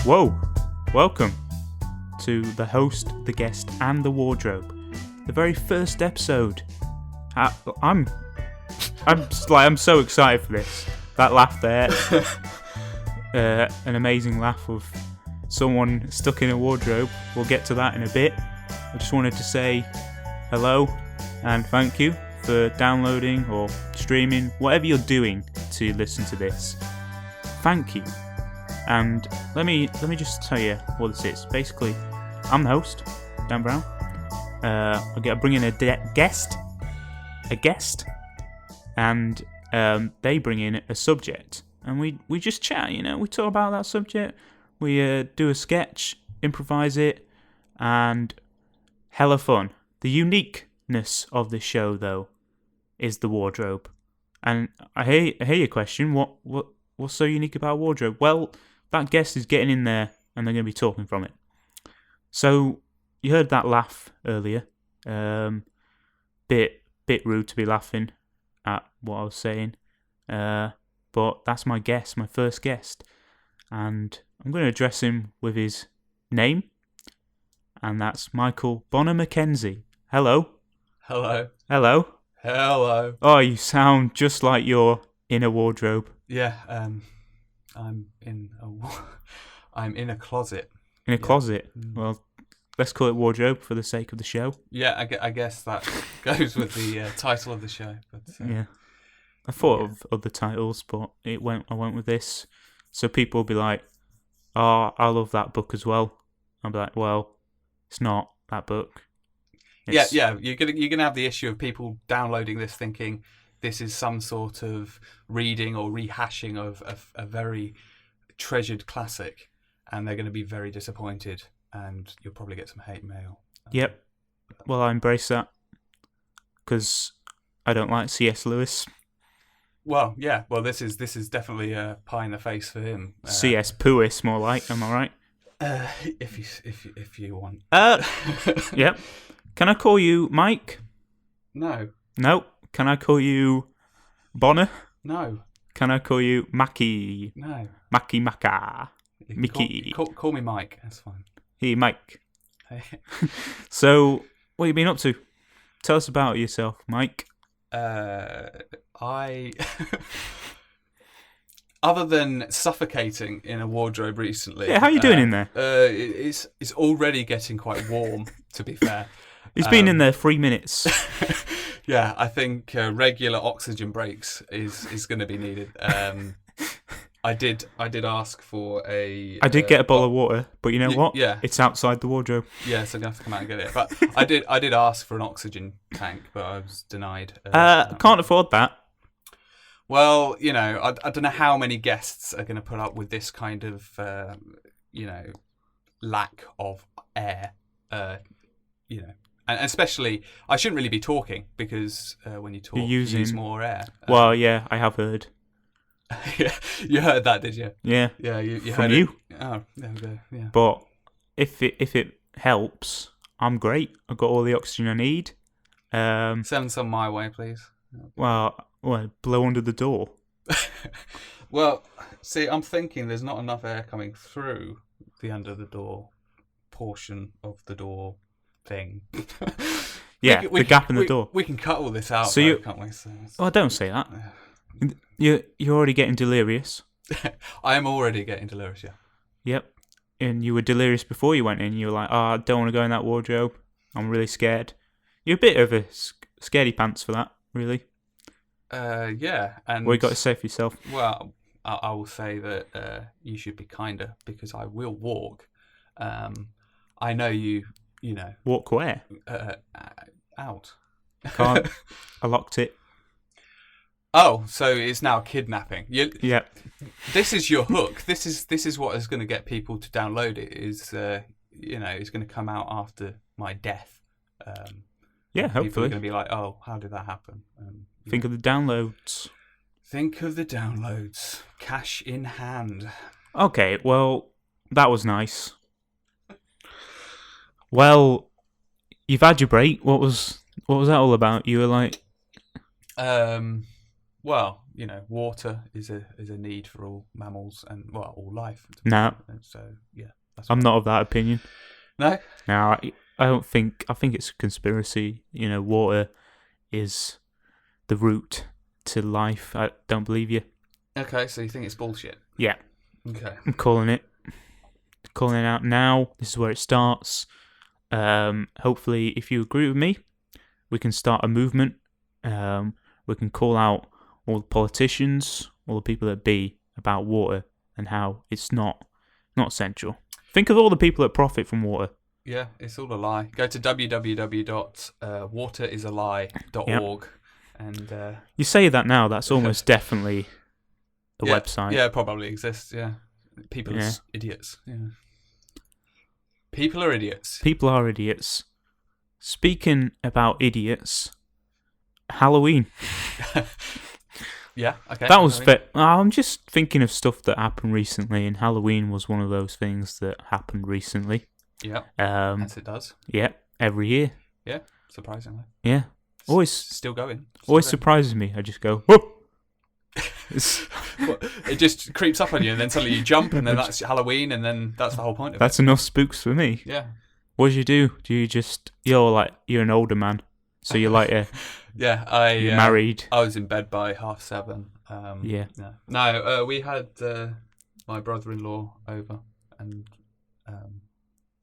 Whoa! Welcome to the host, the guest, and the wardrobe. The very first episode. I'm so excited for this. That laugh there, an amazing laugh of someone stuck in a wardrobe. We'll get to that in a bit. I just wanted to say hello and thank you for downloading or streaming, whatever you're doing to listen to this. Thank you. And let me just tell you what this is. Basically, I'm the host, Dan Brown. I bring in a guest, and they bring in a subject, and we just chat. We talk about that subject. We do a sketch, improvise it, and hella fun. The uniqueness of this show, though, is the wardrobe. And I hear your question. What's so unique about wardrobe? Well, that guest is getting in there, and they're going to be talking from it. So you heard that laugh earlier. Bit rude to be laughing at what I was saying. But that's my guest, my first guest, and I'm going to address him with his name, and that's Michael Bonner-MacKenzie. Hello. Hello. Hello. Hello. Oh, you sound just like you're in a wardrobe. Yeah. I'm in a closet. In a closet. Well, let's call it wardrobe for the sake of the show. Yeah, I guess that goes with the title of the show. But yeah, I thought of other titles, but I went with this, so people will be like, "Oh, I love that book as well." I'll be like, "Well, it's not that book." Yeah. You're gonna have the issue of people downloading this thinking this is some sort of reading or rehashing of a very treasured classic, and they're going to be very disappointed, and you'll probably get some hate mail. Yep. Well, I embrace that because I don't like C.S. Lewis. Well, yeah. Well, this is definitely a pie in the face for him. C.S. Pewis, more like. Am I right? If you want. Yep. Can I call you Mike? No. No. Can I call you Bonner? No. Can I call you Mackie? No. Mackie Macca. Mickey. Call me Mike. That's fine. Hey, Mike. Hey. So, what have you been up to? Tell us about yourself, Mike. I... Other than suffocating in a wardrobe recently... Yeah, how are you doing in there? It's already getting quite warm, to be fair. He's been in there 3 minutes. Yeah, I think regular oxygen breaks is going to be needed. I did ask for a... I did get a bottle of water, but you know what? Yeah. It's outside the wardrobe. Yeah, so I'm going to have to come out and get it. But I did ask for an oxygen tank, but I was denied. Can't afford that. Well, I don't know how many guests are going to put up with this kind of, lack of air, And especially, I shouldn't really be talking because when you talk, you use more air. Well, yeah, I have heard. Yeah, you heard that, did you? Yeah. Yeah, you From heard you. It. Oh, there we go. Yeah. But if it helps, I'm great. I've got all the oxygen I need. Send some my way, please. Well, blow under the door. Well, see, I'm thinking there's not enough air coming through the under the door portion of the door thing. Yeah, the gap in the door. We can cut all this out, so can't we? Oh, don't say that. You're already getting delirious. I am already getting delirious, yeah. Yep. And you were delirious before you went in. You were like, I don't want to go in that wardrobe. I'm really scared. You're a bit of a scaredy pants for that, really. Yeah. And what you got to say for yourself? Well, I will say that you should be kinder because I will walk. I know you know. Walk where? Out. Can't. I locked it. Oh, so it's now kidnapping. Yeah. This is your hook. This is what is going to get people to download it. Is it's going to come out after my death. Yeah, hopefully. People are going to be like, oh, how did that happen? Think of the downloads. Think of the downloads. Cash in hand. Okay, well, that was nice. Well, you've had your break. What was that all about? You were like... Well, water is a need for all mammals and all life. No. So yeah, I'm not of that opinion. No. No, I don't think. I think it's a conspiracy. Water is the root to life. I don't believe you. Okay, so you think it's bullshit? Yeah. Okay. I'm calling it. Calling it out now. This is where it starts. Hopefully, if you agree with me, we can start a movement. We can call out all the politicians, all the people that be about water and how it's not essential. Think of all the people that profit from water. Yeah, it's all a lie. Go to www.waterisalie.org and... You say that now, that's almost definitely a website. Yeah, it probably exists, yeah. People are idiots. Yeah. People are idiots. People are idiots. Speaking about idiots, Halloween. Yeah, okay. That was fit. I'm just thinking of stuff that happened recently, and Halloween was one of those things that happened recently. Yeah, as it does. Yeah, every year. Yeah, surprisingly. Yeah. Always still going. Surprises me. I just go, whoa! It just creeps up on you, and then suddenly you jump, and then that's Halloween, and then that's the whole point of it. That's enough spooks for me. Yeah. What do you do? Do you just you're an older man, so you're like a you're married. I was in bed by 7:30. Yeah. No, we had my brother-in-law over and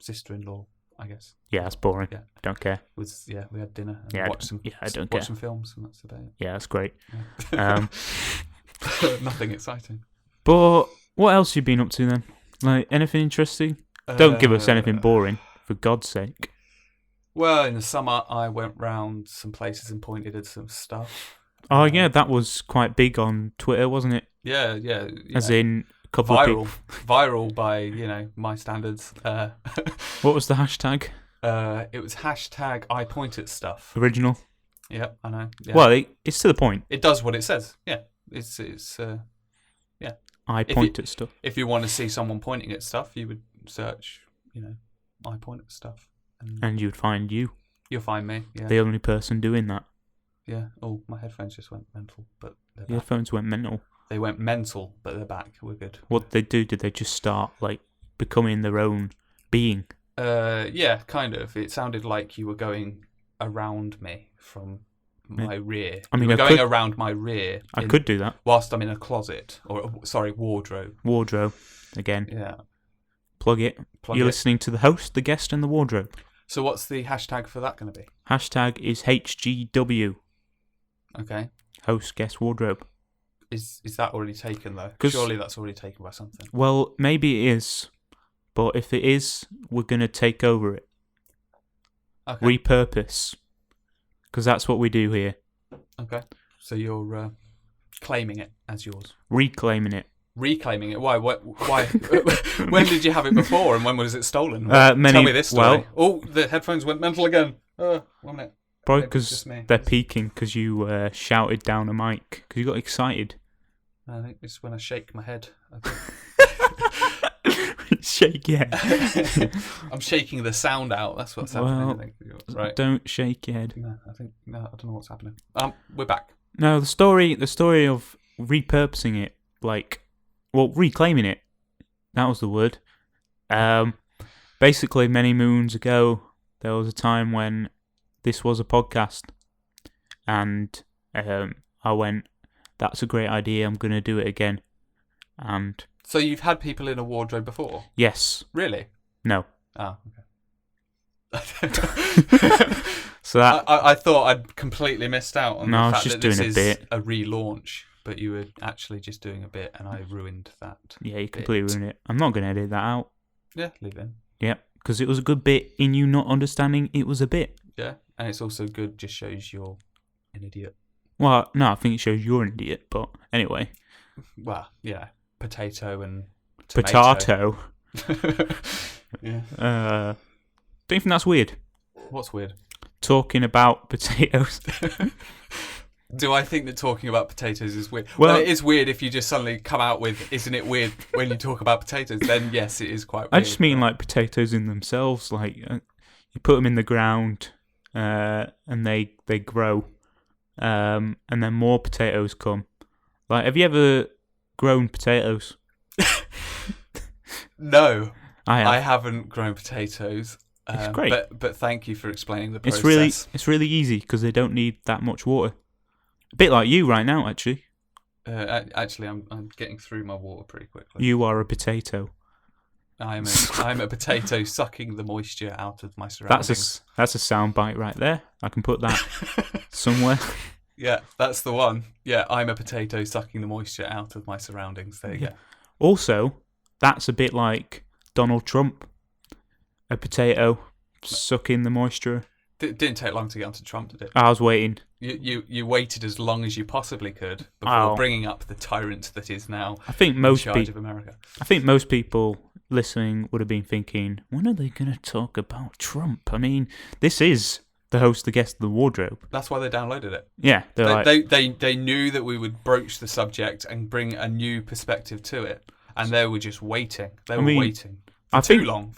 sister-in-law, I guess. Yeah, that's boring. Yeah. Don't care. We had dinner and watched some films, and that's about it. Yeah, that's great. Yeah. Nothing exciting. But what else you been up to then? Like anything interesting? Don't give us anything boring, for God's sake. Well, in the summer, I went round some places and pointed at some stuff. Oh yeah, that was quite big on Twitter, wasn't it? Yeah. As in a couple of people. Viral by my standards. What was the hashtag? It was hashtag I point at stuff. Original. Yeah, I know. Yeah. Well, it's to the point. It does what it says. Yeah, it's yeah. I point at stuff. If you want to see someone pointing at stuff, you would search, I point at stuff, and you'd find you. You'll find me. Yeah. The only person doing that. Yeah. Oh, my headphones just went mental, but they're back. Your headphones went mental. They went mental, but they're back. We're good. What did they do? Did they just start becoming their own being? Yeah, kind of. It sounded like you were going around me from my rear. I mean, going around my rear. I could do that whilst I'm in a closet, wardrobe. Wardrobe again. Yeah. Plug it. You're listening to the host, the guest, and the wardrobe. So what's the hashtag for that going to be? Hashtag is HGW. Okay. Host, guest, wardrobe. Is that already taken though? Surely that's already taken by something. Well, maybe it is. But if it is, we're going to take over it. Okay. Repurpose. Because that's what we do here. Okay. So you're claiming it as yours. Reclaiming it. Reclaiming it? Why? Why? When did you have it before and when was it stolen? Tell me this story. The headphones went mental again. 1 minute. Probably because they're peaking because you shouted down a mic. Because you got excited. I think it's when I shake my head. Shake your head. I'm shaking the sound out. That's what's happening. I think. Right. Don't shake your head. No, I don't know what's happening. We're back. No, the story of repurposing it, reclaiming it. That was the word. Basically, many moons ago, there was a time when this was a podcast, and I went, "That's a great idea. I'm going to do it again." And so you've had people in a wardrobe before? Yes. Really? No. Oh, okay. So that I thought I'd completely missed out on the fact just that this doing is a bit. A relaunch, but you were actually just doing a bit, and I ruined that. Yeah, you completely ruined it. I'm not going to edit that out. Yeah, leave it in. Yeah, because it was a good bit in you not understanding it was a bit. Yeah, and it's also good, just shows you're an idiot. Well, no, I think it shows you're an idiot, but anyway. Well, yeah, potato and tomato. Potato. Yeah. Don't you think that's weird? What's weird? Talking about potatoes. Do I think that talking about potatoes is weird? Well, it is weird if you just suddenly come out with, isn't it weird when you talk about potatoes? Then yes, it is quite weird. I just mean potatoes in themselves. You put them in the ground and they grow. And then more potatoes come. Like, have you ever grown potatoes? No, I have. I haven't grown potatoes. It's great. But thank you for explaining the process. It's really easy because they don't need that much water. A bit like you right now, actually. Actually, I'm getting through my water pretty quickly. You are a potato. I'm a potato sucking the moisture out of my surroundings. That's a sound bite right there. I can put that somewhere. Yeah, that's the one. Yeah, I'm a potato sucking the moisture out of my surroundings. There you go. Also, that's a bit like Donald Trump. A potato sucking the moisture. Didn't take long to get onto Trump, did it? I was waiting. You waited as long as you possibly could before bringing up the tyrant that is now in charge of America. I think most people listening would have been thinking, when are they going to talk about Trump? I mean, this is the host, the guest, the wardrobe. That's why they downloaded it. Yeah, they knew that we would broach the subject and bring a new perspective to it, and they were just waiting. They were waiting. For too long.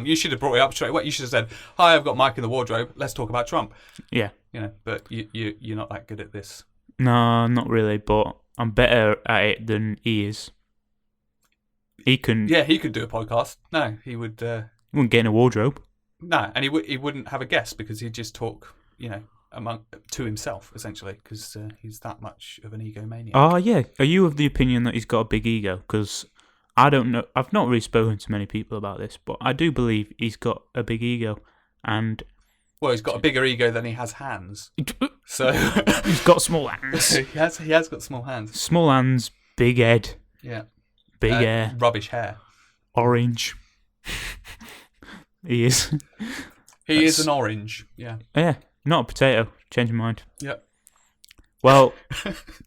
You should have brought it up straight away. You should have said, "Hi, I've got Mike in the wardrobe. Let's talk about Trump." Yeah. But you're not that good at this. No, not really. But I'm better at it than he is. He can. Yeah, he could do a podcast. No, he would. He wouldn't get in a wardrobe. No, and he wouldn't have a guest because he'd just talk, to himself essentially because he's that much of an egomaniac. Oh yeah. Are you of the opinion that he's got a big ego? Because I don't know. I've not really spoken to many people about this, but I do believe he's got a big ego, and he's got a bigger ego than he has hands. So he's got small hands. he has got small hands. Small hands, big head. Yeah. Big hair. Rubbish hair. Orange. He is. He is an orange. Yeah. Yeah. Not a potato. Change your mind. Yep. Well,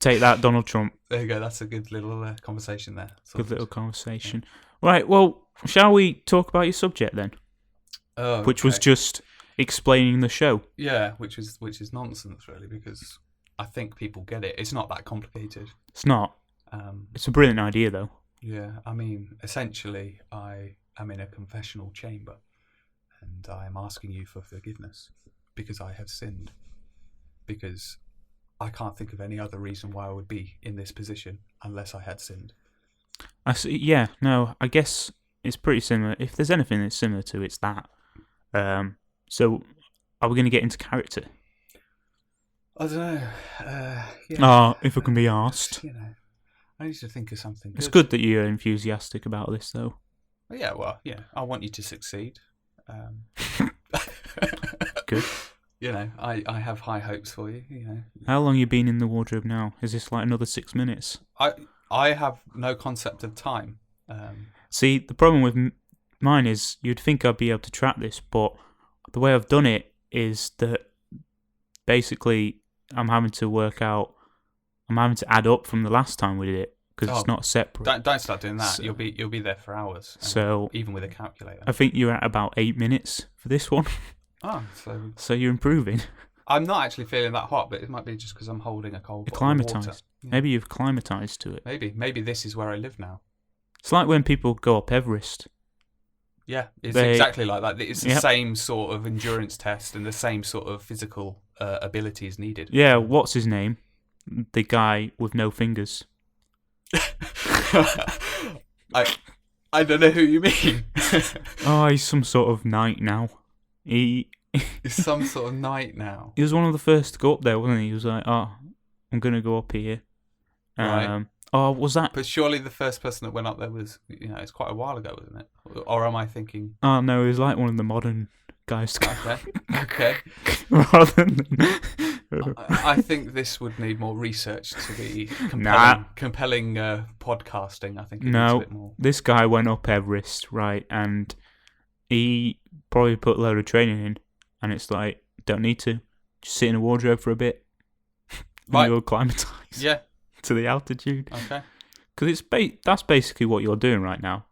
take that, Donald Trump. There you go. That's a good little conversation there. Good little conversation. Yeah. Right. Well, shall we talk about your subject then? Oh, which was just explaining the show. Yeah, which is nonsense really, because I think people get it. It's not that complicated. It's not. It's a brilliant idea though. Yeah, I mean, essentially, I am in a confessional chamber, and I am asking you for forgiveness because I have sinned. Because I can't think of any other reason why I would be in this position unless I had sinned. I see. Yeah, no, I guess it's pretty similar. If there's anything that's similar to, it's that. So, are we going to get into character? I don't know. If I can be asked. I need to think of something. It's good that you're enthusiastic about this, though. Yeah, I want you to succeed. Good. I have high hopes for you. How long have you been in the wardrobe now? Is this like another 6 minutes? I have no concept of time. See, the problem with mine is you'd think I'd be able to track this, but the way I've done it is that basically I'm having to add up from the last time we did it because it's not separate. Don't start doing that. So, you'll be there for hours. So even with a calculator, I think you're at about 8 minutes for this one. Oh, so you're improving. I'm not actually feeling that hot, but it might be just because I'm holding a cold bottle of water. Yeah. Maybe you've climatized to it. Maybe this is where I live now. It's like when people go up Everest. Yeah, it's exactly like that. It's the same sort of endurance test and the same sort of physical abilities needed. Yeah, what's his name? The guy with no fingers. I don't know who you mean. He's some sort of knight now. He's some sort of knight now. He was one of the first to go up there, wasn't he? He was like, I'm going to go up here. Right. Was that? But surely the first person that went up there was, it's quite a while ago, wasn't it? Or am I thinking? Oh, no, he was like one of the modern guys. Okay. Rather than... I think this would need more research to be compelling podcasting. I think it needs a bit more. This guy went up Everest, right, and he probably put a load of training in, and it's like, don't need to. Just sit in a wardrobe for a bit. And you'll acclimatise to the altitude. Okay. Because that's basically what you're doing right now.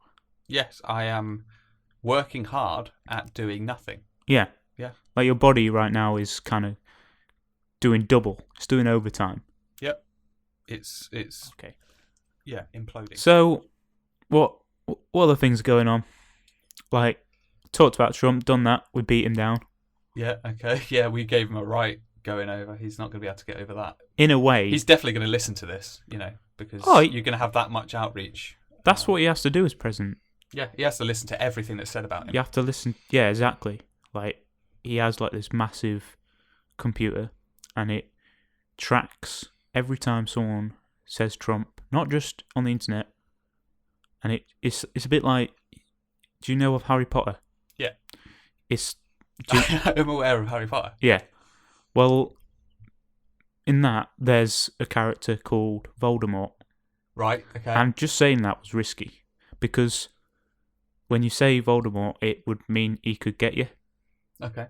Yes, I am working hard at doing nothing. Yeah. Yeah. Like your body right now is kind of doing double. It's doing overtime. Yep. It's okay. Yeah, imploding. So, what other things are going on? Like, talked about Trump, done that, we beat him down. Yeah, okay. Yeah, we gave him a right going over. He's not going to be able to get over that. In a way. He's definitely going to listen to this, because Oh, you're going to have that much outreach. That's what he has to do as president. Yeah, he has to listen to everything that's said about him. You have to listen. Yeah, exactly. Like, he has like this massive computer, and it tracks every time someone says Trump, not just on the internet. And it's a bit like, do you know of Harry Potter? Yeah. I'm aware of Harry Potter. Yeah. Well, in that, there's a character called Voldemort. Right, okay. And just saying that was risky, because when you say Voldemort, it would mean he could get you. Okay.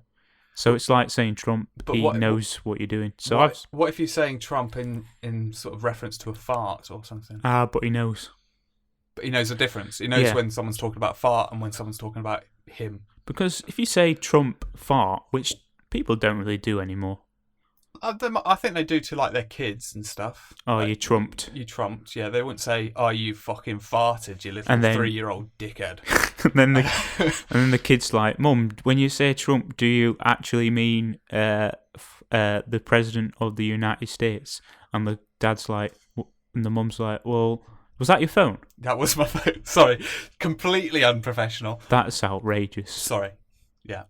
So it's like saying Trump, but he knows what you're doing. So what if you're saying Trump in sort of reference to a fart or something? But he knows. But he knows the difference. He knows when someone's talking about fart and when someone's talking about him. Because if you say Trump fart, which people don't really do anymore. I think they do to like their kids and stuff. Oh, like, you trumped. You trumped, yeah. They wouldn't say, "Oh, you fucking farted, you little 3-year-old dickhead." and then the kid's like, "Mum, when you say Trump, do you actually mean the president of the United States?" And the dad's like, and the mum's like, "Well, was that your phone?" That was my phone. Sorry, completely unprofessional. That's outrageous. Sorry. Yeah.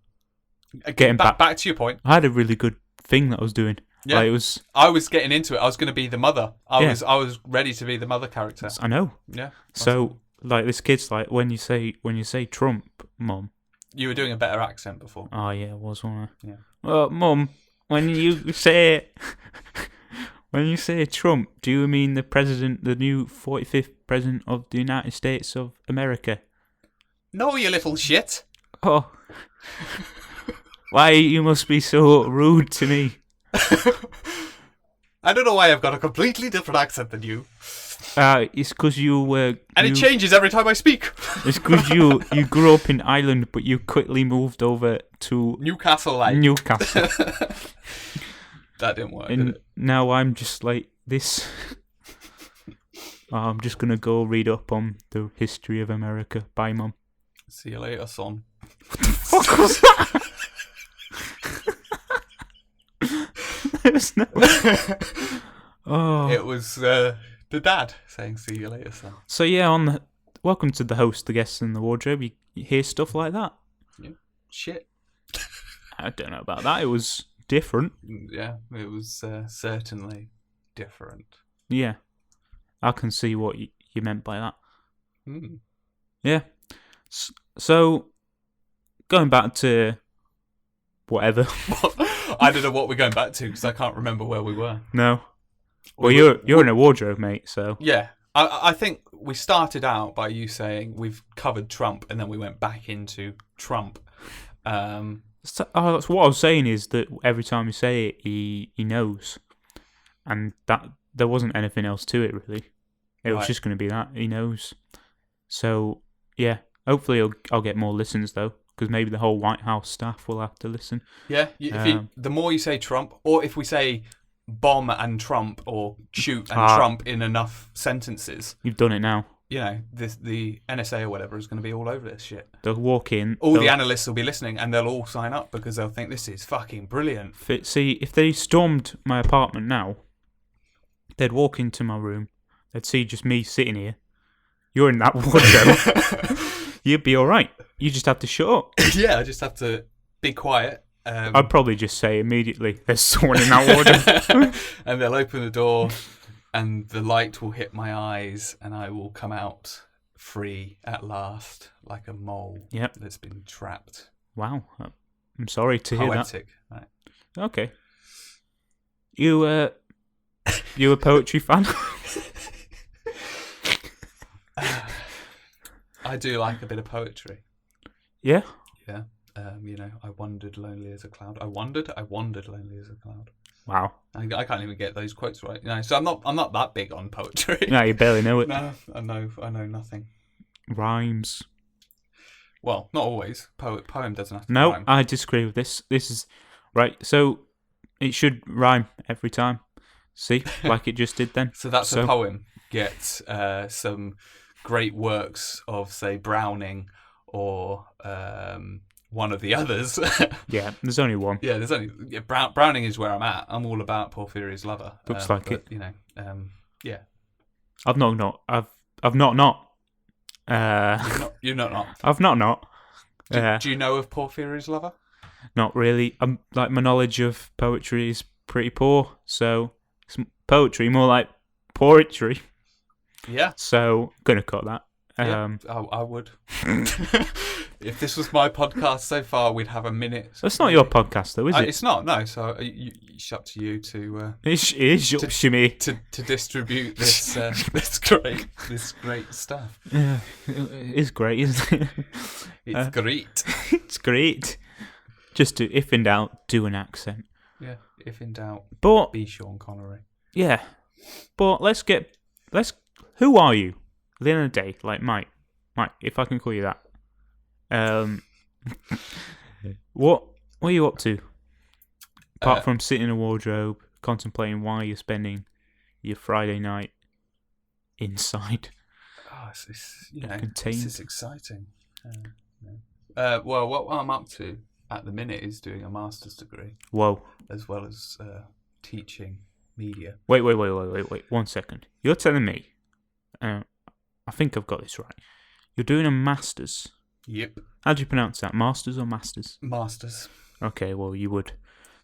Getting back to your point. I had a really good thing that I was doing. Yeah, like I was getting into it. I was going to be the mother. I was ready to be the mother character. I know. Yeah. So like this kid's like, when you say Trump, Mum. You were doing a better accent before. Oh yeah, I was, wasn't I? Yeah. Well, Mum, when you say Trump, do you mean the president, the new 45th president of the United States of America? No, you little shit. Oh. Why you must be so rude to me? I don't know why I've got a completely different accent than you. It's because you and it changes every time I speak. It's because you grew up in Ireland, but you quickly moved over to Newcastle. That didn't work, did it? Now I'm just like this. I'm just going to go read up on the history of America. Bye, Mum. See you later, son. What the fuck was that? There's no... It was the dad saying "see you later, son." So yeah, welcome to the host, the guests, and the wardrobe. You hear stuff like that. Yeah. Shit. I don't know about that. It was different. Yeah, it was certainly different. Yeah, I can see what you meant by that. Mm. Yeah. So going back to whatever. I don't know what we're going back to because I can't remember where we were. No. Well, you're in a wardrobe, mate. So yeah, I think we started out by you saying we've covered Trump, and then we went back into Trump. That's what I was saying is that every time you say it, he knows, and that there wasn't anything else to it really. It was just going to be that he knows. So yeah, hopefully I'll get more listens though. Because maybe the whole White House staff will have to listen. Yeah, the more you say Trump, or if we say bomb and Trump, or shoot and Trump in enough sentences. You've done it now. You know, the NSA or whatever is going to be all over this shit. They'll walk in. All the analysts will be listening, and they'll all sign up because they'll think this is fucking brilliant. See, if they stormed my apartment now, they'd walk into my room, they'd see just me sitting here. You're in that wardrobe. You'd be all right. You just have to shut up. Yeah, I just have to be quiet. I'd probably just say immediately, there's someone in that wardrobe. And they'll open the door, and the light will hit my eyes, and I will come out free at last, like a mole that's been trapped. Wow. I'm sorry to hear that. Poetic. Right. Okay. You a poetry fan? I do like a bit of poetry. Yeah? Yeah. You know, I wandered lonely as a cloud. I wandered lonely as a cloud. Wow. I can't even get those quotes right. You know, so I'm not that big on poetry. No, you barely know it. No, I know nothing. Rhymes. Well, not always. Poem doesn't have to rhyme. No, I disagree with this. This is right. So it should rhyme every time. See, like it just did then. So that's a poem. Get some great works of, say, Browning or one of the others. Yeah, there's only one. Yeah, Browning is where I'm at. I'm all about Porphyria's lover. Looks like it. You know, yeah. I've not. I've not. You're not. I've not. Do you know of Porphyry's lover? Not really. Like my knowledge of poetry is pretty poor, so it's poetry more like poetry. Yeah. So gonna cut that. I would. If this was my podcast so far, we'd have a minute. That's not your podcast, though, is it? It's not. No. So it's up to you to. It is up to me to distribute this this great stuff. Yeah, it is great, isn't it? It's great. It's great. Just to, if in doubt, do an accent. Yeah. If in doubt, be Sean Connery. Yeah. But let's. Who are you? At the end of the day, like Mike, if I can call you that. What are you up to? Apart from sitting in a wardrobe, contemplating why you're spending your Friday night inside. Oh, contained. This is exciting. Well, what I'm up to at the minute is doing a master's degree. Whoa. As well as teaching media. Wait. 1 second. You're telling me, I think I've got this right. You're doing a master's. Yep. How do you pronounce that? Masters or masters? Masters. Okay, well, you would.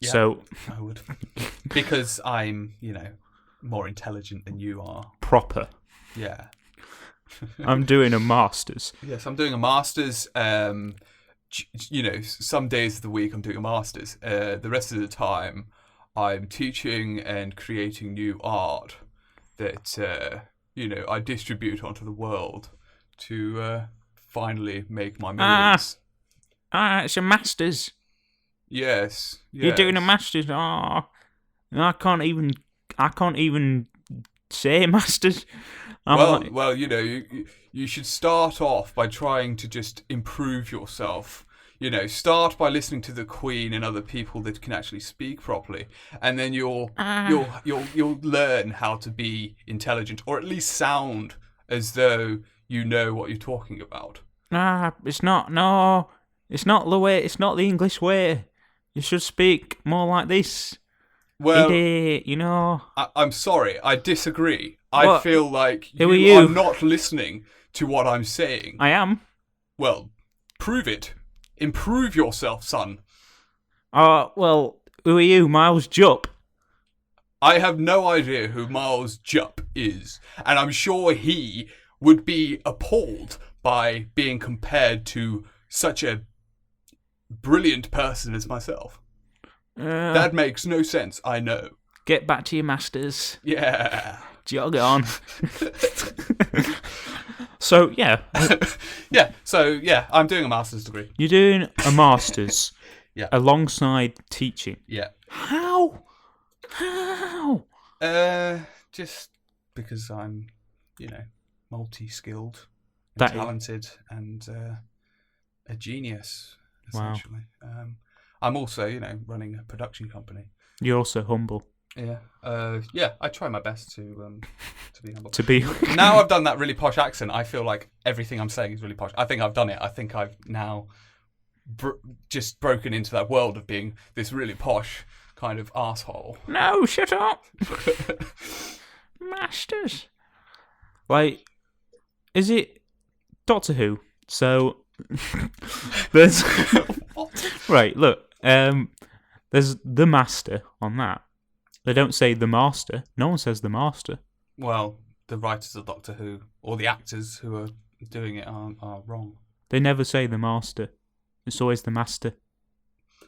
Yeah, so I would. Because I'm, more intelligent than you are. Proper. Yeah. I'm doing a master's. Yes, I'm doing a master's. Some days of the week I'm doing a master's. The rest of the time I'm teaching and creating new art that, I distribute onto the world to finally make my millions. It's a master's. Yes. You're doing a master's. I can't even say master's. You should start off by trying to just improve yourself. Start by listening to the Queen and other people that can actually speak properly, and then you'll learn how to be intelligent, or at least sound as though you know what you're talking about. It's not. No, it's not the way. It's not the English way. You should speak more like this. Well, I'm sorry. I disagree. What? I feel like you are not listening to what I'm saying. I am. Well, prove it. Improve yourself, son. Well, who are you, Miles Jupp? I have no idea who Miles Jupp is, and I'm sure he would be appalled by being compared to such a brilliant person as myself. That makes no sense, I know. Get back to your masters. Yeah. Jog on. So, yeah. I'm doing a master's degree. You're doing a master's yeah. alongside teaching. Yeah. How? Just because I'm, multi-skilled and talented and a genius, essentially. Wow. I'm also, running a production company. You're also humble. Yeah. I try my best to be humble. Now I've done that really posh accent, I feel like everything I'm saying is really posh. I think I've done it. I think I've now just broken into that world of being this really posh kind of arsehole. No, shut up. Masters. Like, is it Doctor Who? So, there's... Right, look. There's the Master on that. They don't say the Master. No one says the Master. Well, the writers of Doctor Who, or the actors who are doing it, are wrong. They never say the Master. It's always the Master.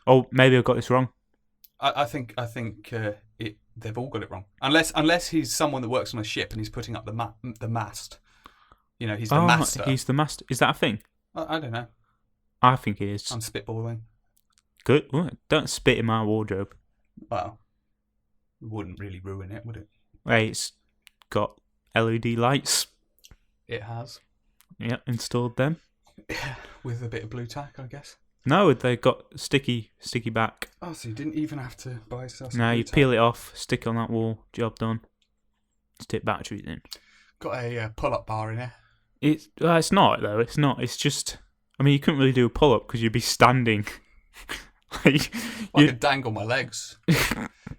Oh, maybe I got this wrong. I think they've all got it wrong. Unless he's someone that works on a ship and he's putting up the mast. He's the master. He's the master. Is that a thing? I don't know. I think it is. I'm spitballing. Good. Ooh, don't spit in my wardrobe. Well, it wouldn't really ruin it, would it? Hey, it's got LED lights. It has. Yeah, installed them. With a bit of blue tack, I guess. No, they got sticky back. Oh, so you didn't even have to buy yourself some No, you tack. peel it off, stick it on that wall, job done. Stick batteries in. Got a pull-up bar in there. It's not, though. It's not. It's just... I mean, you couldn't really do a pull-up because you'd be standing. I could dangle my legs.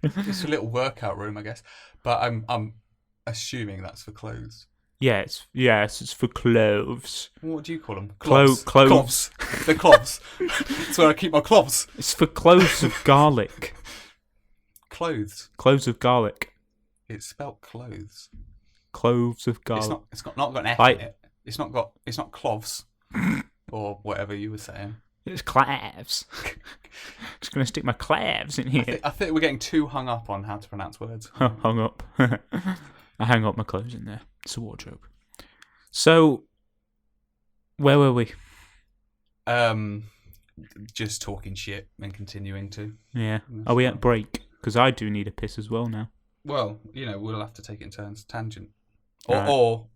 It's a little workout room, I guess. But I'm assuming that's for clothes. Yes, it's for cloves. What do you call them? Cloves. Cloves. They're cloves. That's where I keep my cloves. It's for cloves of garlic. Clothes. Cloves of garlic. It's spelt clothes. Cloves of garlic. It's not got an F Like- in it. It's not cloves or whatever you were saying. It's claves. Just gonna stick my claves in here. I think we're getting too hung up on how to pronounce words. Hung up. I hang up my clothes in there. It's a wardrobe. So, where were we? Just talking shit and continuing to. Yeah. Are we at break? Because I do need a piss as well now. Well, we'll have to take it in turns, tangent, Right. or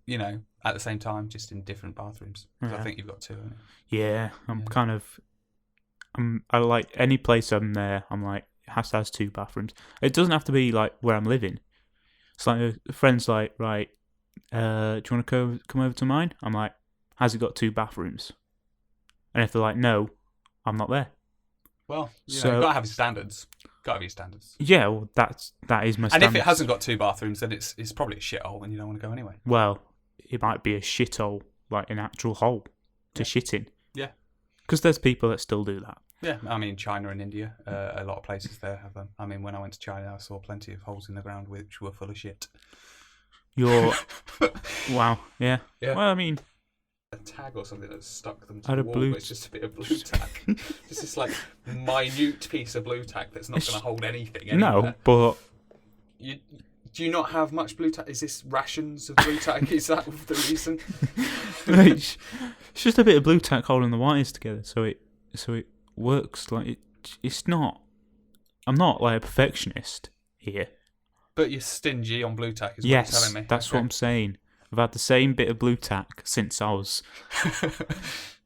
at the same time, just in different bathrooms. 'Cause I Yeah. think you've got two. Haven't you? Yeah, I'm Yeah. kind of. I like any place I'm there. I'm like it has to have 2 bathrooms. It doesn't have to be like where I'm living. It's like a friend's like, right, do you want to come over to mine? I'm like, has it got 2 bathrooms? And if they're like, no, I'm not there. Well, So- you've got to have your standards. Got to have your standards. Yeah, well, that is my And standard. if it hasn't got 2 bathrooms, then it's probably a shithole, and you don't want to go anyway. Well, it might be a shithole, like an actual hole to Yeah. shit in. Yeah. Because there's people that still do that. Yeah, I mean, China and India, a lot of places there have them. I mean, when I went to China, I saw plenty of holes in the ground which were full of shit. You're wow, yeah. Yeah. Well, I mean, A tag or something that stuck them to Had the a wall, blue- but it's just a bit of blue tack. Just this like minute piece of blue tack that's not It's- going to hold anything. no, Anywhere. but Do you not have much blue tack? Is this rations of blue tack? Is that the reason? it's just a bit of blue tack holding the wires together, so it works. Like it's not. I'm not like a perfectionist here. But you're stingy on blue tack, is what Yes, you're telling me. that's Okay. what I'm saying. I've had the same bit of blue tack since I was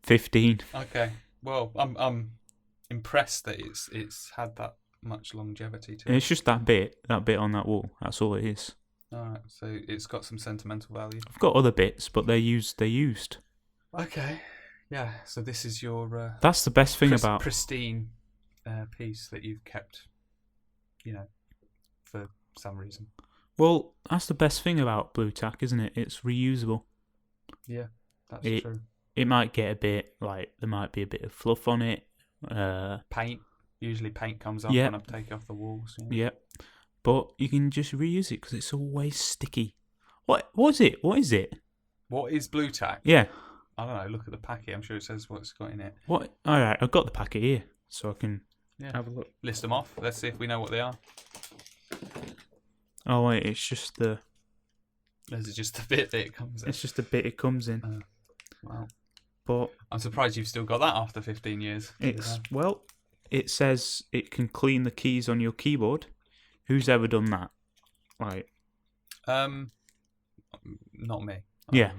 15. Okay. Well, I'm impressed that it's had that much longevity to And it. it's just that bit on that wall. That's all it is. All right. So it's got some sentimental value. I've got other bits, but they're used. Okay. Yeah. So this is your That's the best thing about. pristine piece that you've kept, for some reason. Well, that's the best thing about blue tack, isn't it? It's reusable. Yeah, that's It- true. It might get a bit like there might be a bit of fluff on it. Paint. Usually paint comes off Yeah. when I'm taking off the walls. Yeah, but you can just reuse it because it's always sticky. What is it? What is blue tack? Yeah. I don't know. Look at the packet. I'm sure it says what's got in it. What? All right, I've got the packet here, so I can Yeah. have a look. List them off. Let's see if we know what they are. Oh wait, it's just the This is just the bit that it comes in. it's just the bit it comes in. Wow. But I'm surprised you've still got that after 15 years. it says it can clean the keys on your keyboard. Who's ever done that? Right. Not me. Yeah.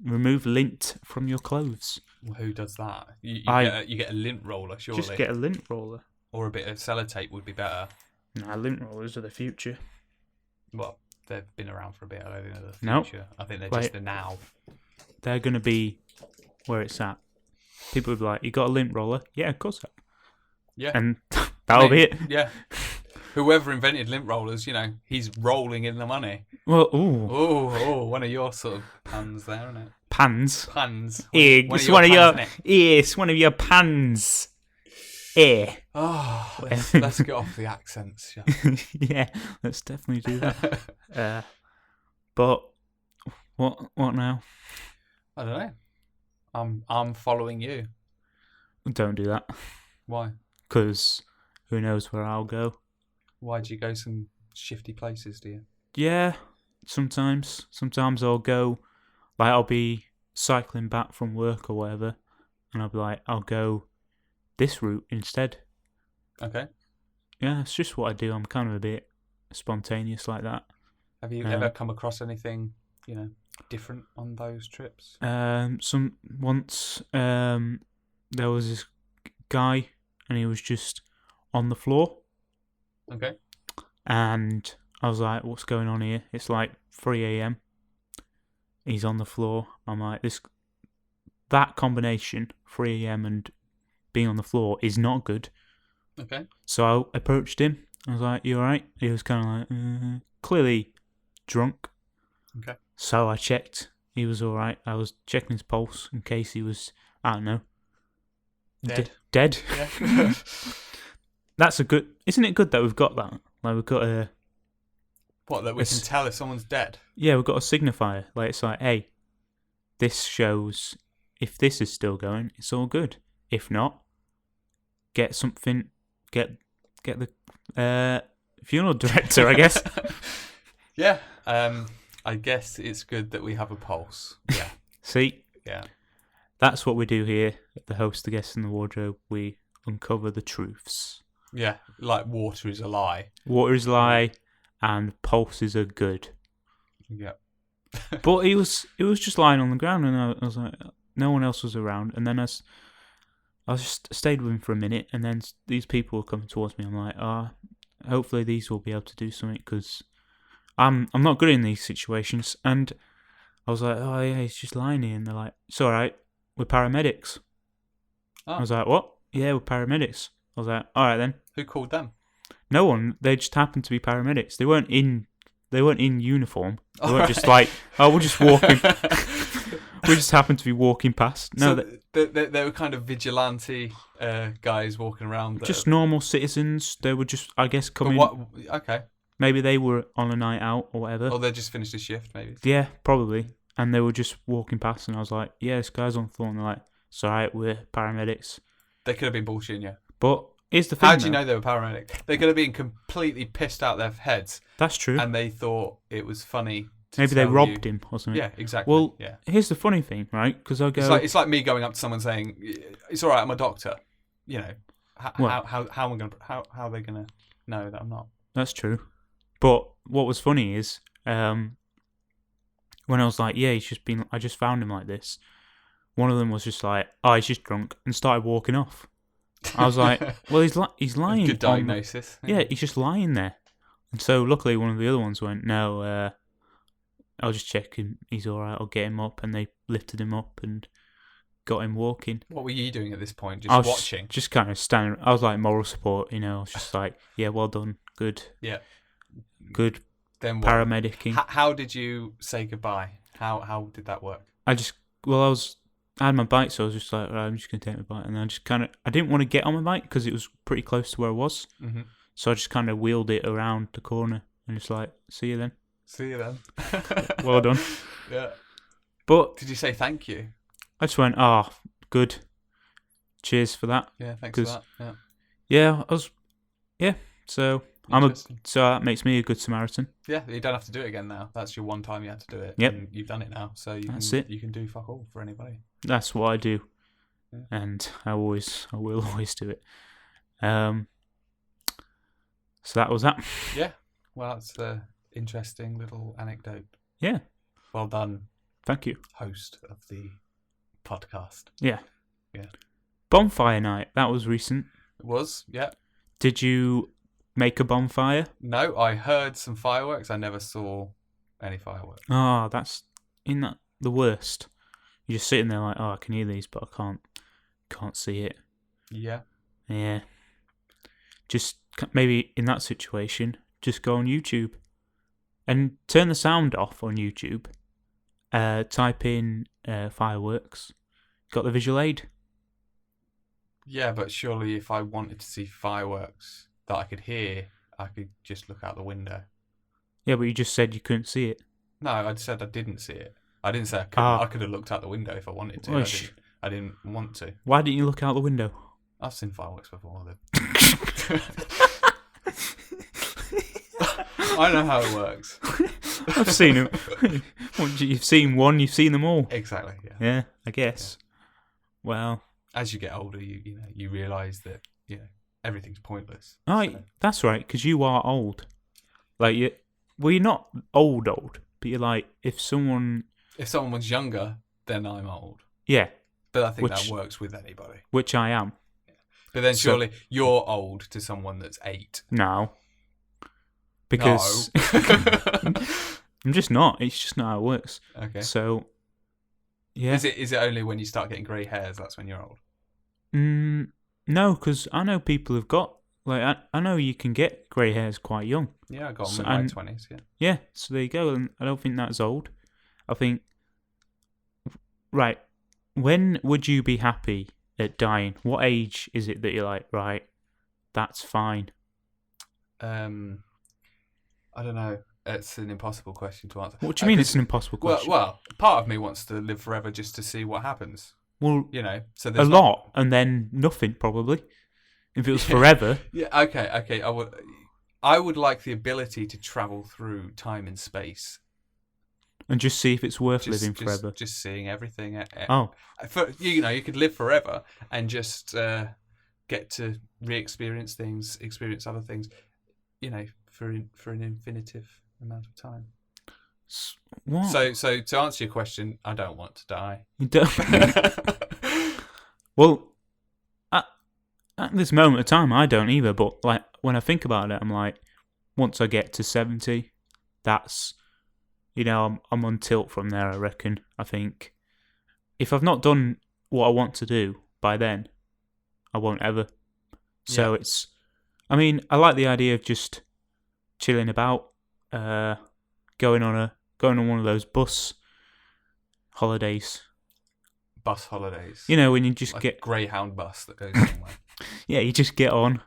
Remove lint from your clothes. Well, who does that? You get a lint roller, surely. Just get a lint roller. Or a bit of sellotape would be better. Nah, lint rollers are the future. Well, they've been around for a bit. I don't think they're the No. future. I think they're Wait. just the now. They're gonna be where it's at. People will be like, "You got a lint roller?" Yeah, of course. Yeah. And that'll be it. Yeah. Whoever invented lint rollers, he's rolling in the money. Well, ooh, Oh, one of your sort of puns there, isn't it? pans. Puns. It's one of your pans. Oh, let's get off the accents. Yeah. Yeah, let's definitely do that. But what now? I don't know. I'm following you. Don't do that, Why? because who knows where I'll go. Why do you go some shifty places, do you? Yeah, sometimes I'll go, like I'll be cycling back from work or whatever, and I'll be like, I'll go this route instead. Okay. Yeah, it's just what I do. I'm kind of a bit spontaneous like that. Have you ever come across anything, different on those trips? Once there was this guy and he was just on the floor, Okay. and I was like, what's going on here? It's like 3 a.m. He's on the floor. I'm like, that combination, 3 a.m. and being on the floor, is not good. Okay. So I approached him. I was like, you alright? He was kind of like, clearly drunk. Okay. So I checked. He was all right. I was checking his pulse in case he was, I don't know, dead. Yeah. That's a good. Isn't it good that we've got that? Like we've got a. What, that we can tell if someone's dead? Yeah, we've got a signifier. Like it's like, hey, this shows if this is still going, it's all good. If not, get something. Get the funeral director, I guess. Yeah. I guess it's good that we have a pulse. Yeah. See. Yeah. That's what we do here at the Host, the Guest, and the Wardrobe. We uncover the truths. Yeah, like water is a lie. Water is a lie, and pulses are good. Yeah. But he was just lying on the ground, and I was like, no one else was around. And then I just stayed with him for a minute, and then these people were coming towards me. I'm like, hopefully these will be able to do something, because I'm not good in these situations. And I was like, oh yeah, he's just lying here. And they're like, it's all right, we're paramedics. Oh. I was like, what? Yeah, we're paramedics. I was like, all right then. Who called them? No one. They just happened to be paramedics. They weren't in uniform. They weren't right. just like, oh, we're just walking. We just happened to be walking past. No, so they were kind of vigilante guys walking around. Just normal citizens. They were just, I guess, coming. Okay. Maybe they were on a night out or whatever. Or they just finished a shift, maybe. Yeah, probably. And they were just walking past, and I was like, yeah, this guy's on the floor. And they're like, it's all right, we're paramedics. They could have been bullshitting you. But here's the thing. How do you know they were paramedics? They could have been completely pissed out their heads. That's true. And they thought it was funny. Maybe they robbed him or something. Yeah, exactly. Well, yeah. Here's the funny thing, right? Because I go, it's like me going up to someone saying, "It's all right, I'm a doctor." You know, how are they gonna know that I'm not? That's true. But what was funny is when I was like, yeah, I just found him like this. One of them was just like, oh, he's just drunk, and started walking off. I was like, well, he's lying. Good diagnosis. Yeah, he's just lying there. And so luckily one of the other ones went, no, I'll just check him. He's all right. I'll get him up. And they lifted him up and got him walking. What were you doing at this point? Just watching? Just kind of standing. I was like moral support, I was just like, yeah, well done. Good. Yeah. Good. Then what? Paramedicing. How did you say goodbye? How did that work? I had my bike, so I was just like, right, I'm just going to take my bike. And I didn't want to get on my bike because it was pretty close to where I was. Mm-hmm. So I just kind of wheeled it around the corner and just like, see you then. See you then. Well done. Yeah. But did you say thank you? I just went, good. Cheers for that. Yeah, thanks for that. Yeah. Yeah, so so that makes me a good Samaritan. Yeah, you don't have to do it again now. That's your one time you had to do it. Yep. And you've done it now, so you can do fuck all for anybody. That's what I do. Yeah. And I will always do it. So that was that. Yeah. Well, that's an interesting little anecdote. Yeah. Well done. Thank you. Host of the podcast. Yeah. Yeah. Bonfire night. That was recent. It was, yeah. Did you make a bonfire? No, I heard some fireworks. I never saw any fireworks. That's the worst. You're just sitting there like, I can hear these, but I can't see it. Yeah. Yeah. Just maybe in that situation, just go on YouTube and turn the sound off on YouTube. Type in fireworks. Got the visual aid. Yeah, but surely if I wanted to see fireworks that I could hear, I could just look out the window. Yeah, but you just said you couldn't see it. No, I said I didn't see it. I didn't say I couldn't. I could have looked out the window if I wanted to. I didn't want to. Why didn't you look out the window? I've seen fireworks before. I know how it works. I've seen them. Once you've seen one, you've seen them all. Exactly. Yeah. Yeah, I guess. Yeah. Well, as you get older, you realise that everything's pointless. That's right. Because you are old. Like you're not old, but you're like if someone was younger, then I'm old. Yeah. But I think that works with anybody. Which I am. Yeah. But then surely you're old to someone that's 8. No. Because I'm just not. It's just not how it works. Okay. So, yeah. Is it only when you start getting grey hairs that's when you're old? No, because I know people who've got like I know you can get grey hairs quite young. Yeah, I got So- them in my and- 20s, yeah. Yeah, so there you go. And I don't think that's old. I think, right, when would you be happy at dying? What age is it that you're like, right, that's fine? I don't know. It's an impossible question to answer. What do you mean it's an impossible question? Well, part of me wants to live forever just to see what happens. Well, You know, so a there's lot, and then nothing, probably. If it was forever. Yeah, okay. I would like the ability to travel through time and space. And just see if it's worth living forever. Just seeing everything. Oh. You could live forever and just get to re-experience things, experience other things, you know, for an infinitive amount of time. What? So to answer your question, I don't want to die. You don't. Well, at this moment of time, I don't either. But like when I think about it, I'm like, once I get to 70, that's, you know, I'm on tilt from there. I reckon. I think if I've not done what I want to do by then, I won't ever. So it's, I mean, I like the idea of just chilling about, going on one of those bus holidays. Bus holidays. You know, when you just like get a Greyhound bus that goes somewhere. Yeah, you just get on,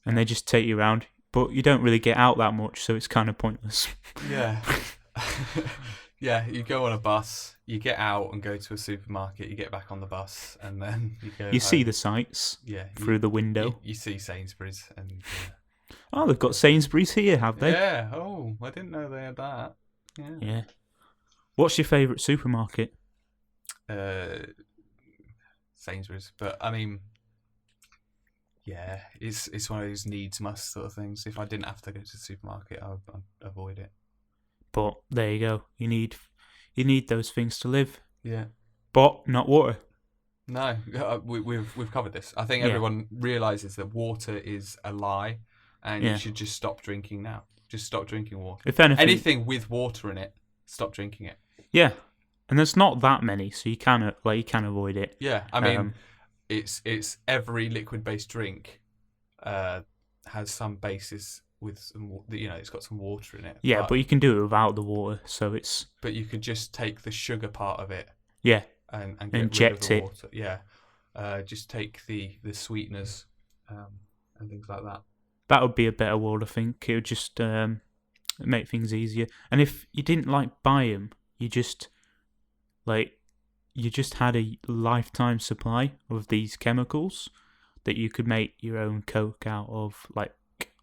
and they just take you around, but you don't really get out that much, so it's kind of pointless. Yeah. Yeah, you go on a bus, you get out and go to a supermarket, you get back on the bus, and then you go You see home. the sights Yeah, through the window. You see Sainsbury's and Oh, they've got Sainsbury's here, have they? yeah. Oh, I didn't know they had that. Yeah. Yeah. What's your favourite supermarket? Sainsbury's, but I mean, yeah, it's one of those needs must sort of things. If I didn't have to go to the supermarket, I'd avoid it. But there you go. You need those things to live, Yeah. but not water. No, we've covered this. I think Yeah. everyone realizes that water is a lie, and Yeah. you should just stop drinking now. Just stop drinking water. If anything, with water in it, stop drinking it. yeah. And there's not that many, so you can avoid it. Yeah, I mean, it's every liquid-based drink has some basis with some, you know, it's got some water in it. Yeah, but you can do it without the water, so it's. But you could just take the sugar part of it. Yeah. And get inject rid of the it. water. Yeah. Just take the sweeteners and things like that. That would be a better world, I think. It would just make things easier. And if you didn't buy them, you just had a lifetime supply of these chemicals that you could make your own Coke out of,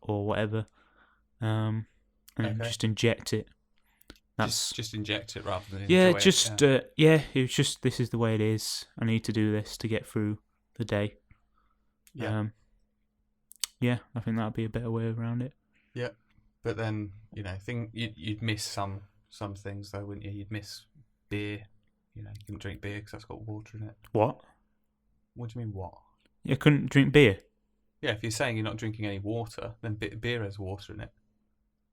or whatever, and just inject it. That's just inject it rather than yeah, enjoy just it. it was just, this is the way it is. I need to do this to get through the day. Yeah. Yeah, I think that'd be a better way around it. Yeah, but then you'd miss some things though, wouldn't you? You'd miss beer. You couldn't drink beer because that's got water in it. What? What do you mean what? You couldn't drink beer? Yeah, if you're saying you're not drinking any water, then beer has water in it.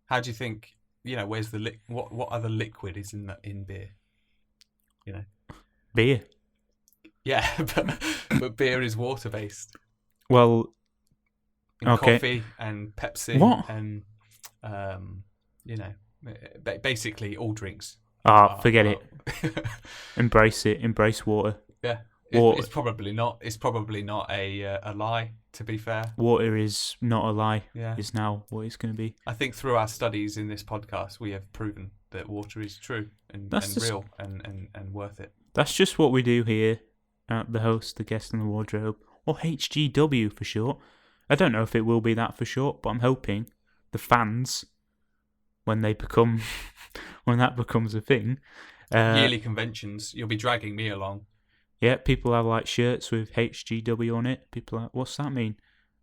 How do you think? Where's the what other liquid is in beer? Beer. Yeah, but beer is water based. Well, and okay. Coffee and Pepsi What? And basically all drinks. Forget it. Embrace it. Embrace water. Yeah, it's probably not. It's probably not a lie. To be fair, water is not a lie. Yeah, it's now what it's going to be. I think through our studies in this podcast, we have proven that water is true and real and worth it. That's just what we do here at the host, the guest, and the wardrobe, or HGW for short. I don't know if it will be that for short, but I'm hoping the fans, when that becomes a thing, yearly conventions, you'll be dragging me along. Yeah, people have shirts with HGW on it. People are like, what's that mean?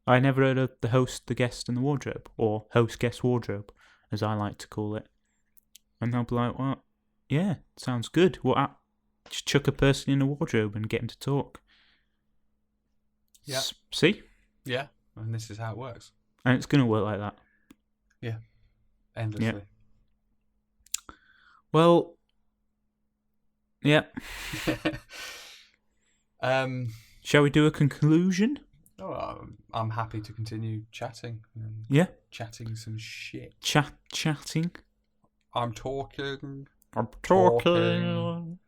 I never heard of the host, the guest, and the wardrobe, or host, guest, wardrobe, as I like to call it. And they'll be like, well, yeah, sounds good. Just chuck a person in a wardrobe and get him to talk. Yeah. See? Yeah, and this is how it works. And it's going to work like that. Yeah, endlessly. Yeah. Well, yeah. Shall we do a conclusion? Oh, I'm happy to continue chatting. Yeah. Chatting some shit. Chatting. I'm talking. I'm talking.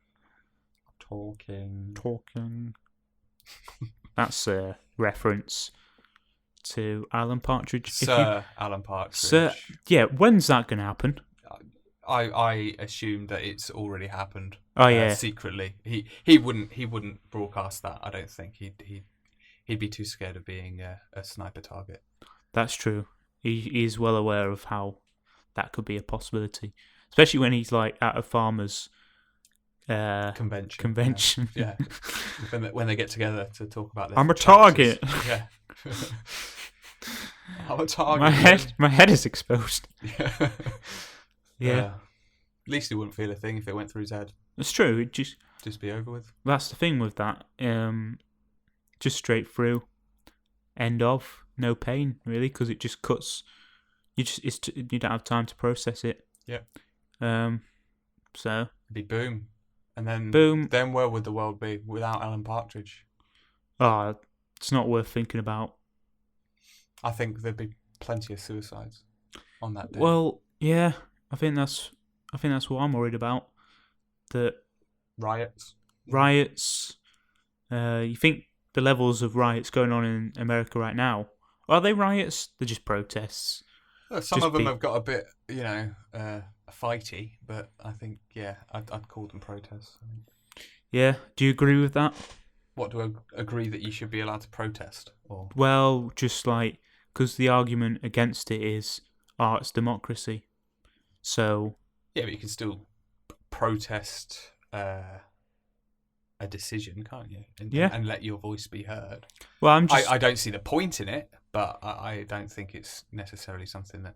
Talking. That's a reference to Alan Partridge. Sir Alan Partridge. Sir, yeah, when's that going to happen? I assume that it's already happened. Oh yeah, secretly. He wouldn't broadcast that. I don't think he'd be too scared of being a sniper target. that's true. He's well aware of how that could be a possibility, especially when he's like at a farmer's convention. Yeah. when they get together to talk about this. I'm a target. Yeah. I'm a target. My head is exposed. Yeah. Yeah. At least he wouldn't feel a thing if it went through his head. It's true. It just be over with. That's the thing with that. Just straight through. End of. No pain really, because it just cuts. You don't have time to process it. Yeah. So. It'd be boom, and then boom. Then where would the world be without Alan Partridge? Oh, it's not worth thinking about. I think there'd be plenty of suicides on that day. Well, yeah. I think that's what I'm worried about. That riots. You think the levels of riots going on in America right now, are they riots? They're just protests. Some of them have got a bit, fighty, but I think, I'd call them protests. Yeah. Do you agree with that? What, do I agree that you should be allowed to protest? Or? Well, just like, because the argument against it is, it's democracy. So. Yeah, but you can still protest a decision, can't you? And let your voice be heard. Well, I don't see the point in it, but I don't think it's necessarily something that,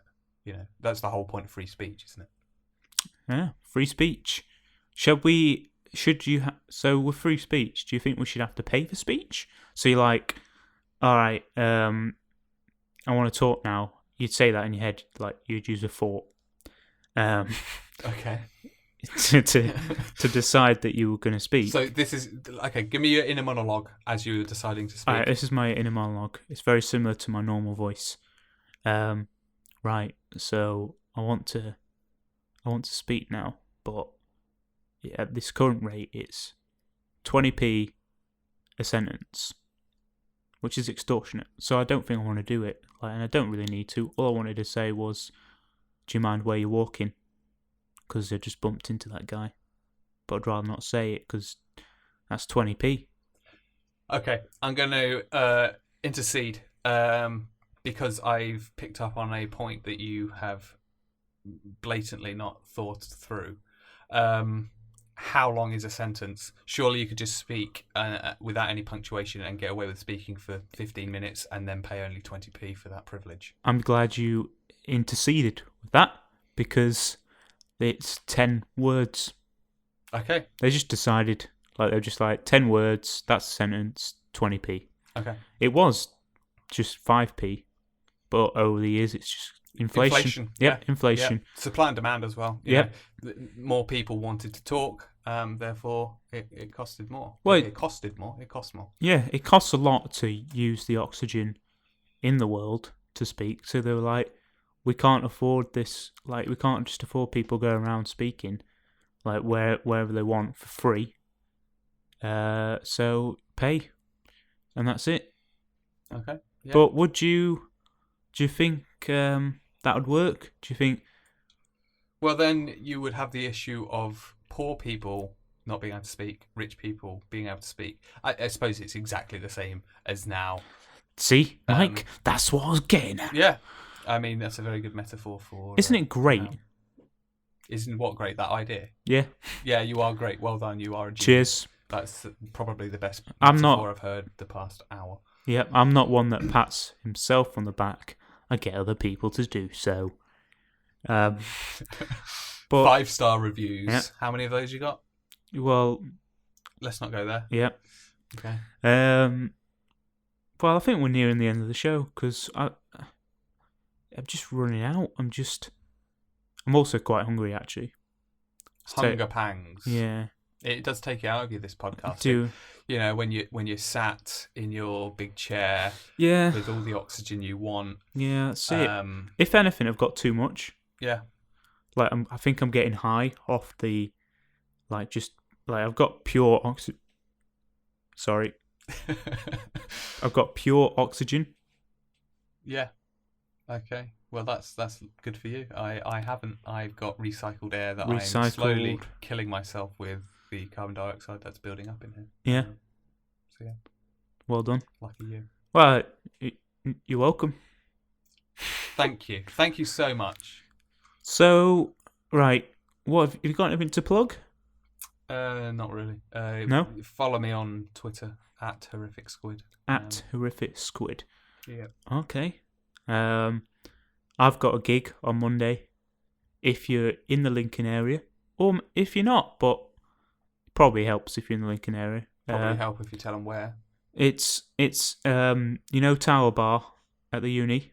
that's the whole point of free speech, isn't it? Yeah, free speech. So with free speech, do you think we should have to pay for speech? So you're like, all right, I want to talk now. You'd say that in your head, like you'd use a thought. Okay. to decide that you were going to speak. So this is okay. Give me your inner monologue as you were deciding to speak. Alright, this is my inner monologue. It's very similar to my normal voice. Right. So I want to speak now, but at this current rate, it's 20p a sentence, which is extortionate. So I don't think I want to do it. And I don't really need to. All I wanted to say was, do you mind where you're walking? Because I just bumped into that guy. But I'd rather not say it because that's 20p. Okay, I'm going to intercede because I've picked up on a point that you have blatantly not thought through. How long is a sentence? Surely you could just speak without any punctuation and get away with speaking for 15 minutes and then pay only 20p for that privilege. I'm glad you interceded with that because it's 10 words. Okay. They just decided, they're just like 10 words, that's a sentence, 20p. Okay. It was just 5p, but over the years it's just inflation. Yeah, inflation. Yeah. Supply and demand as well. Yeah. More people wanted to talk, therefore it costed more. Well, it costed more. It cost more. Yeah, it costs a lot to use the oxygen in the world to speak. So they were like, we can't afford this. We can't just afford people going around speaking, wherever they want for free. So pay, and that's it. Okay. Yeah. But do you think that would work? Do you think? Well, then you would have the issue of poor people not being able to speak, rich people being able to speak. I suppose it's exactly the same as now. See, Mike, that's what I was getting at. Yeah. I mean, that's a very good metaphor for... Isn't it great? Isn't what great, that idea? Yeah. Yeah, you are great. Well done, you are a genius. Cheers. That's probably the best metaphor I've heard the past hour. Yeah, I'm not one that pats himself on the back. I get other people to do so. But 5-star reviews. Yeah. How many of those you got? Well... Let's not go there. Yeah. Okay. Well, I think we're nearing the end of the show, because I'm just running out. I'm also quite hungry, actually. Hunger pangs. Yeah. It does take it out of you, this podcast. You know, when you're sat in your big chair Yeah. with all the oxygen you want. Yeah, that's it. If anything, I've got too much. Yeah. Like, I think I'm getting high off the, like, just, like, I've got pure oxygen. Sorry. I've got pure oxygen. Yeah. Okay. Well, that's good for you. I haven't. I've got recycled air that I'm slowly killing myself with the carbon dioxide that's building up in here. Yeah. So yeah. Well done. Lucky you. Well, you're welcome. Thank you. Thank you so much. So, right, what have you got anything to plug? Not really. No? Follow me on Twitter at Horrific Squid. At Horrific Squid. Yeah. Okay. I've got a gig on Monday. If you're in the Lincoln area, or if you're not, but it probably helps if you're in the Lincoln area. Probably help if you tell them where. It's Tower Bar at the uni.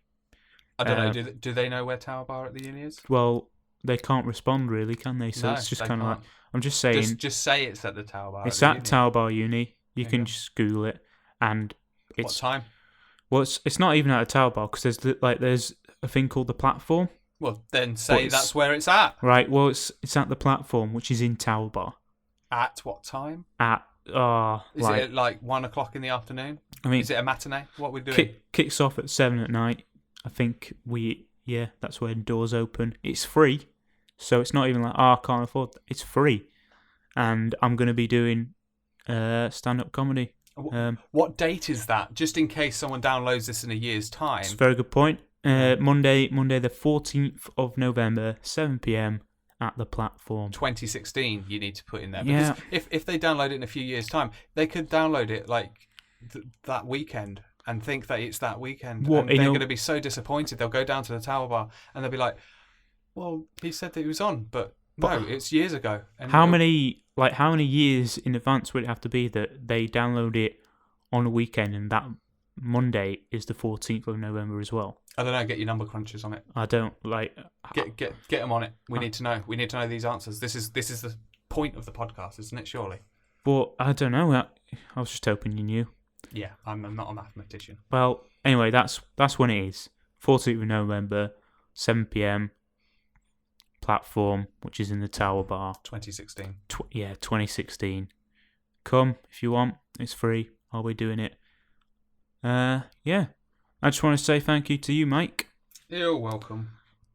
I don't know. Do they know where Tower Bar at the uni is? Well, they can't respond really, can they? So no, it's just kind of like, I'm just saying. Just say it's at the Tower Bar. It's at Tower Bar Uni. You can just Google it, and it's what time? Well, it's not even at a Tower Bar because there's a thing called the platform. Well, then say that's where it's at. Right. Well, it's at the platform, which is in Tower Bar. At what time? Is it like 1 o'clock in the afternoon? I mean, is it a matinee? What we're doing? Kicks off at 7 at night. I think that's where doors open. It's free, so it's not even like I can't afford. It's free, and I'm going to be doing stand-up comedy. What date is that? Just in case someone downloads this in a year's time. It's a very good point. Monday the 14th of November, 7 p.m. at the platform. 2016 you need to put in there. Yeah. Because if they download it in a few years' time, they could download it like that weekend and think that it's that weekend. And they're going to be so disappointed. They'll go down to the Tower Bar and they'll be like, well, he said that he was on, but no, it's years ago. And how many years in advance would it have to be that they download it on a weekend and that Monday is the 14th of November as well? I don't know. Get your number crunchers on it. I don't get them on it. We need to know. We need to know these answers. This is the point of the podcast, isn't it? Surely. But I don't know. I was just hoping you knew. Yeah, I'm not a mathematician. Well, anyway, that's when it is. 14th of November, 7 p.m. Platform, which is in the Tower Bar. 2016. 2016. Come if you want. It's free. I'll be doing it. Yeah. I just want to say thank you to you, Mike. You're welcome.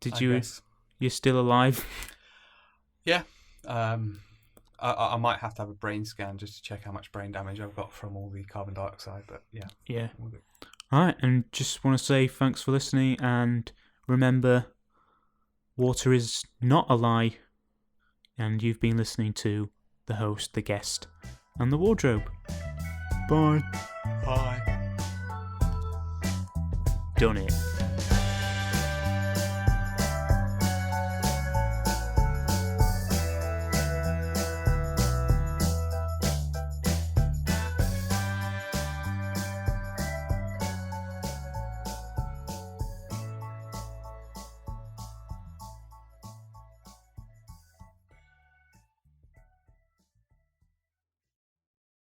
You're still alive? Yeah. I might have to have a brain scan just to check how much brain damage I've got from all the carbon dioxide, but yeah. Yeah. Alright, and just want to say thanks for listening, and remember, water is not a lie, and you've been listening to the host, the guest, and the wardrobe. Bye. Bye. Done it.